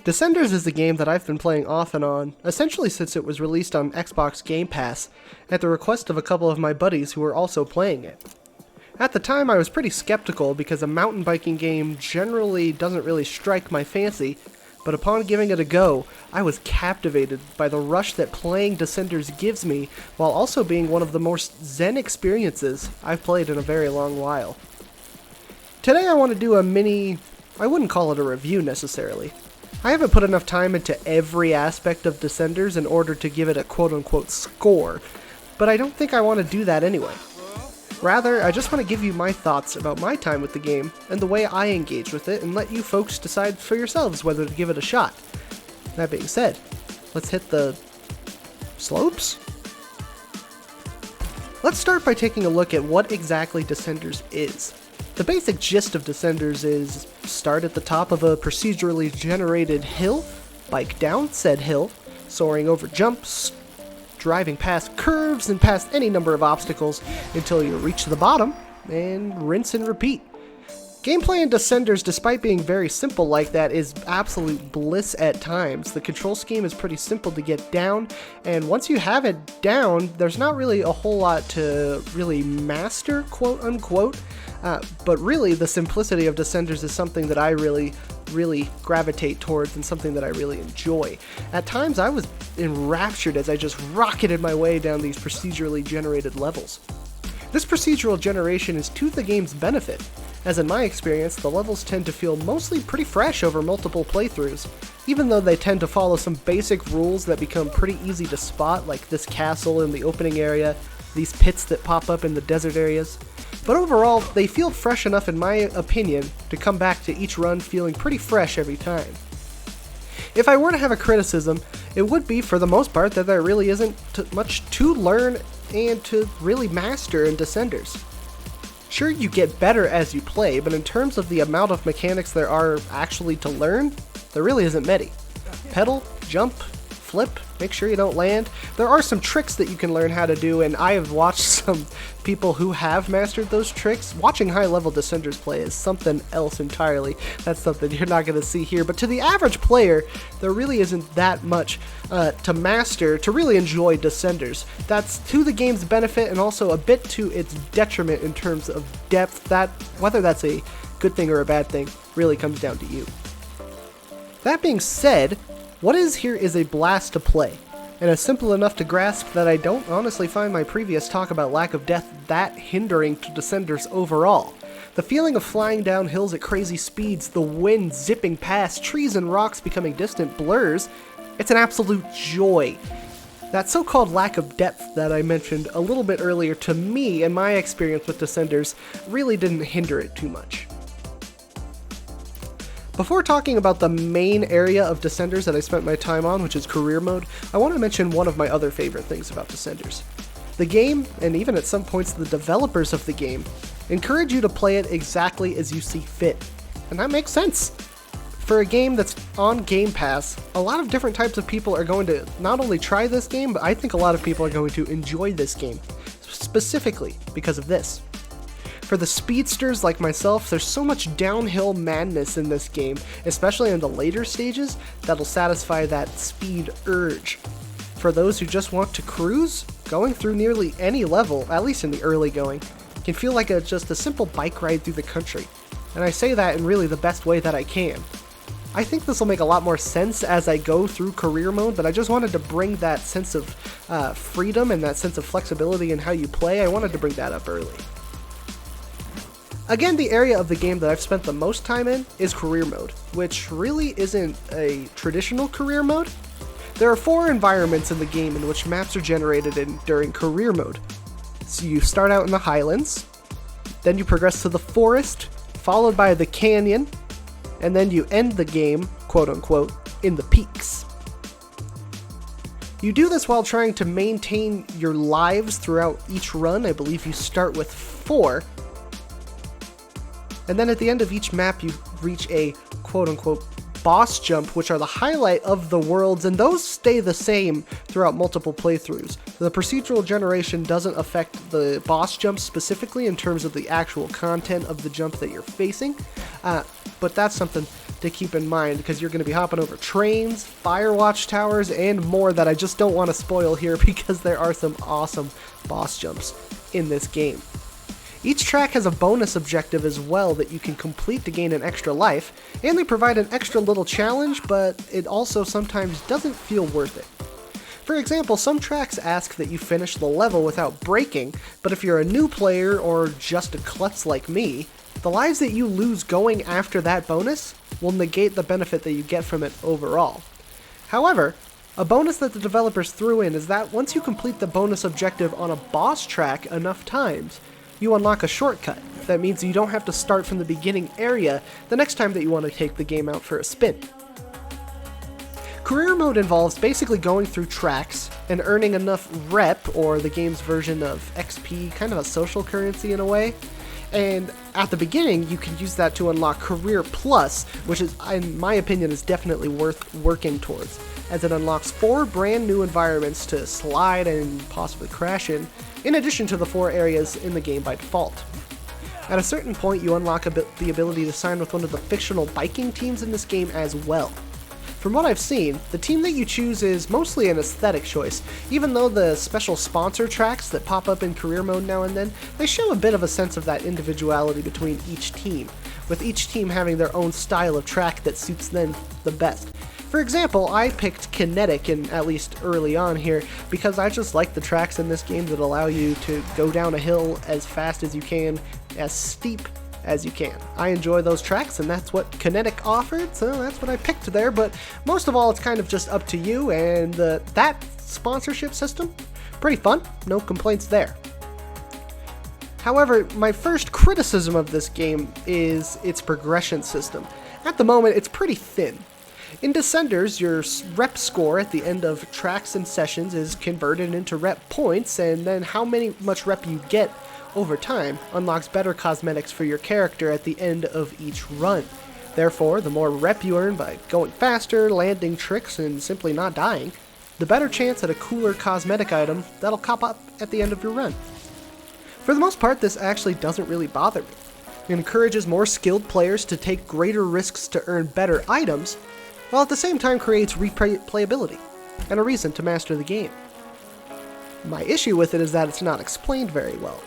Descenders is a game that I've been playing off and on, essentially since it was released on Xbox Game Pass, at the request of a couple of my buddies who were also playing it. At the time I was pretty skeptical because a mountain biking game generally doesn't really strike my fancy, but upon giving it a go, I was captivated by the rush that playing Descenders gives me, while also being one of the most zen experiences I've played in a very long while. Today I want to do a mini, I wouldn't call it a review necessarily. I haven't put enough time into every aspect of Descenders in order to give it a quote-unquote score, but I don't think I want to do that anyway. Rather, I just want to give you my thoughts about my time with the game and the way I engage with it and let you folks decide for yourselves whether to give it a shot. That being said, let's hit the slopes? Let's start by taking a look at what exactly Descenders is. The basic gist of Descenders is start at the top of a procedurally generated hill, bike down said hill, soaring over jumps, driving past curves and past any number of obstacles until you reach the bottom, and rinse and repeat. Gameplay in Descenders, despite being very simple like that, is absolute bliss at times. The control scheme is pretty simple to get down, and once you have it down, there's not really a whole lot to really master, quote unquote, but really the simplicity of Descenders is something that I really gravitate towards and something that I really enjoy. At times I was enraptured as I just rocketed my way down these procedurally generated levels. This procedural generation is to the game's benefit, as in my experience, the levels tend to feel mostly pretty fresh over multiple playthroughs, even though they tend to follow some basic rules that become pretty easy to spot, like this castle in the opening area, these pits that pop up in the desert areas. But overall, they feel fresh enough in my opinion to come back to each run feeling pretty fresh every time. If I were to have a criticism, it would be for the most part that there really isn't much to learn and to really master in Descenders. Sure, you get better as you play, but in terms of the amount of mechanics there are actually to learn, there really isn't many. Pedal, jump, flip, make sure you don't land. There are some tricks that you can learn how to do, and I have watched some people who have mastered those tricks. Watching high-level Descenders play is something else entirely. That's something you're not going to see here. But to the average player, there really isn't that much to master to really enjoy Descenders. That's to the game's benefit and also a bit to its detriment in terms of depth. That, whether that's a good thing or a bad thing, really comes down to you. That being said, what is here is a blast to play, and is simple enough to grasp that I don't honestly find my previous talk about lack of depth that hindering to Descenders overall. The feeling of flying down hills at crazy speeds, the wind zipping past, trees and rocks becoming distant blurs, it's an absolute joy. That so-called lack of depth that I mentioned a little bit earlier, to me and my experience with Descenders, really didn't hinder it too much. Before talking about the main area of Descenders that I spent my time on, which is career mode, I want to mention one of my other favorite things about Descenders. The game, and even at some points the developers of the game, encourage you to play it exactly as you see fit. And that makes sense. For a game that's on Game Pass, a lot of different types of people are going to not only try this game, but I think a lot of people are going to enjoy this game, specifically because of this. For the speedsters like myself, there's so much downhill madness in this game, especially in the later stages, that'll satisfy that speed urge. For those who just want to cruise, going through nearly any level, at least in the early going, can feel like just a simple bike ride through the country. And I say that in really the best way that I can. I think this will make a lot more sense as I go through career mode, but I just wanted to bring that sense of freedom and that sense of flexibility in how you play. I wanted to bring that up early. Again, the area of the game that I've spent the most time in is career mode, which really isn't a traditional career mode. There are 4 environments in the game in which maps are generated in during career mode. So you start out in the highlands, then you progress to the forest, followed by the canyon, and then you end the game, quote unquote, in the peaks. You do this while trying to maintain your lives throughout each run. I believe you start with 4. And then at the end of each map, you reach a quote-unquote boss jump, which are the highlight of the worlds, and those stay the same throughout multiple playthroughs. The procedural generation doesn't affect the boss jumps specifically in terms of the actual content of the jump that you're facing, but that's something to keep in mind, because you're going to be hopping over trains, fire watchtowers, and more that I just don't want to spoil here because there are some awesome boss jumps in this game. Each track has a bonus objective as well that you can complete to gain an extra life, and they provide an extra little challenge, but it also sometimes doesn't feel worth it. For example, some tracks ask that you finish the level without breaking, but if you're a new player or just a klutz like me, the lives that you lose going after that bonus will negate the benefit that you get from it overall. However, a bonus that the developers threw in is that once you complete the bonus objective on a boss track enough times, you unlock a shortcut. That means you don't have to start from the beginning area the next time that you want to take the game out for a spin. Career mode involves basically going through tracks and earning enough rep, or the game's version of XP, kind of a social currency in a way. And at the beginning, you can use that to unlock Career Plus, which is, in my opinion, is definitely worth working towards, as it unlocks 4 brand new environments to slide and possibly crash in addition to the 4 areas in the game by default. At a certain point, you unlock the ability to sign with one of the fictional biking teams in this game as well. From what I've seen, the team that you choose is mostly an aesthetic choice, even though the special sponsor tracks that pop up in career mode now and then, they show a bit of a sense of that individuality between each team, with each team having their own style of track that suits them the best. For example, I picked Kinetic, at least early on here, because I just like the tracks in this game that allow you to go down a hill as fast as you can, as steep as you can. I enjoy those tracks, and that's what Kinetic offered, so that's what I picked there, but most of all, it's kind of just up to you, and that sponsorship system, pretty fun, no complaints there. However, my first criticism of this game is its progression system. At the moment, it's pretty thin. In Descenders, your rep score at the end of tracks and sessions is converted into rep points, and then how much rep you get over time unlocks better cosmetics for your character at the end of each run. Therefore, the more rep you earn by going faster, landing tricks, and simply not dying, the better chance at a cooler cosmetic item that'll pop up at the end of your run. For the most part, this actually doesn't really bother me. It encourages more skilled players to take greater risks to earn better items, while at the same time creates replayability and a reason to master the game. My issue with it is that it's not explained very well.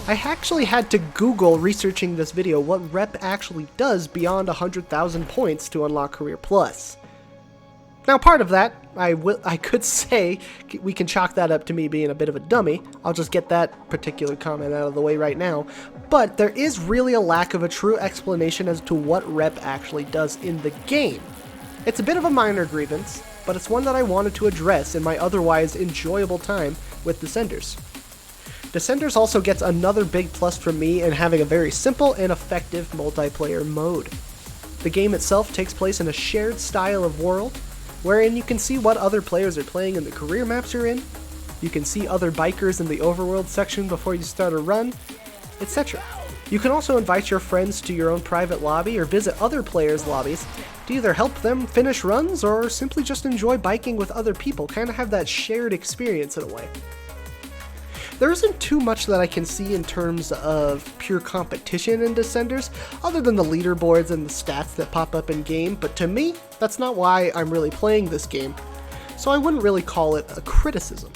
I actually had to Google researching this video what rep actually does beyond 100,000 points to unlock Career Plus. Now, part of that, I could say we can chalk that up to me being a bit of a dummy. I'll just get that particular comment out of the way right now. But there is really a lack of a true explanation as to what rep actually does in the game. It's a bit of a minor grievance, but it's one that I wanted to address in my otherwise enjoyable time with Descenders. Descenders also gets another big plus from me in having a very simple and effective multiplayer mode. The game itself takes place in a shared style of world, wherein you can see what other players are playing in the career maps you're in, you can see other bikers in the overworld section before you start a run, etc. You can also invite your friends to your own private lobby or visit other players' lobbies to either help them finish runs or simply just enjoy biking with other people, kind of have that shared experience in a way. There isn't too much that I can see in terms of pure competition in Descenders, other than the leaderboards and the stats that pop up in game, but to me, that's not why I'm really playing this game, so I wouldn't really call it a criticism.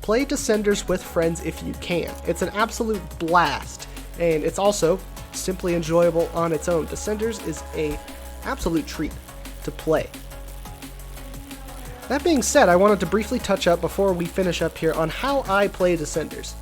Play Descenders with friends if you can. It's an absolute blast, and it's also simply enjoyable on its own. Descenders is an absolute treat to play. That being said, I wanted to briefly touch up before we finish up here on how I play Descenders.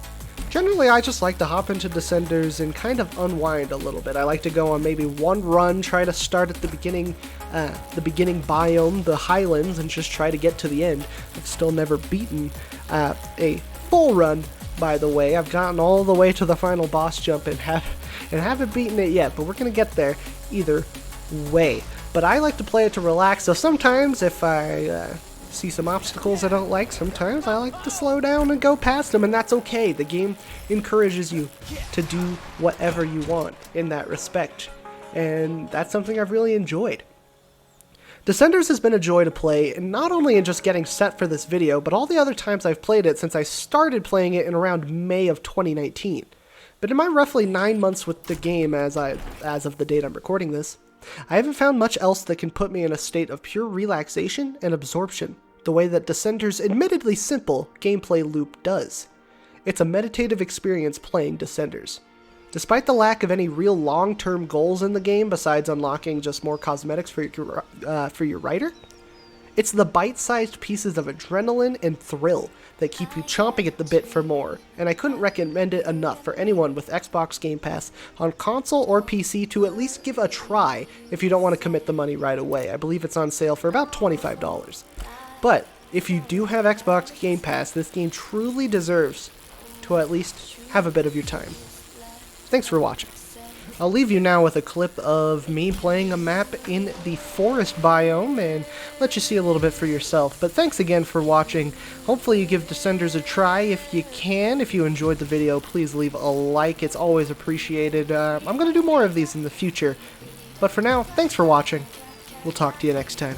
Generally, I just like to hop into Descenders and kind of unwind a little bit. I like to go on maybe one run, try to start at the beginning biome, the highlands, and just try to get to the end. I've still never beaten a full run, by the way. I've gotten all the way to the final boss jump and haven't beaten it yet, but we're going to get there either way. But I like to play it to relax, so sometimes if I see some obstacles I don't like, sometimes I like to slow down and go past them, and that's okay. The game encourages you to do whatever you want in that respect, and that's something I've really enjoyed. Descenders has been a joy to play, and not only in just getting set for this video, but all the other times I've played it since I started playing it in around May of 2019. But in my roughly 9 months with the game as of the date I'm recording this, I haven't found much else that can put me in a state of pure relaxation and absorption, the way that Descender's admittedly simple gameplay loop does. It's a meditative experience playing Descenders. Despite the lack of any real long-term goals in the game besides unlocking just more cosmetics for your writer, it's the bite-sized pieces of adrenaline and thrill that keep you chomping at the bit for more, and I couldn't recommend it enough for anyone with Xbox Game Pass on console or PC to at least give a try if you don't want to commit the money right away. I believe it's on sale for about $25. But if you do have Xbox Game Pass, this game truly deserves to at least have a bit of your time. Thanks for watching. I'll leave you now with a clip of me playing a map in the forest biome and let you see a little bit for yourself. But thanks again for watching. Hopefully you give Descenders a try if you can. If you enjoyed the video, please leave a like. It's always appreciated. I'm going to do more of these in the future. But for now, thanks for watching. We'll talk to you next time.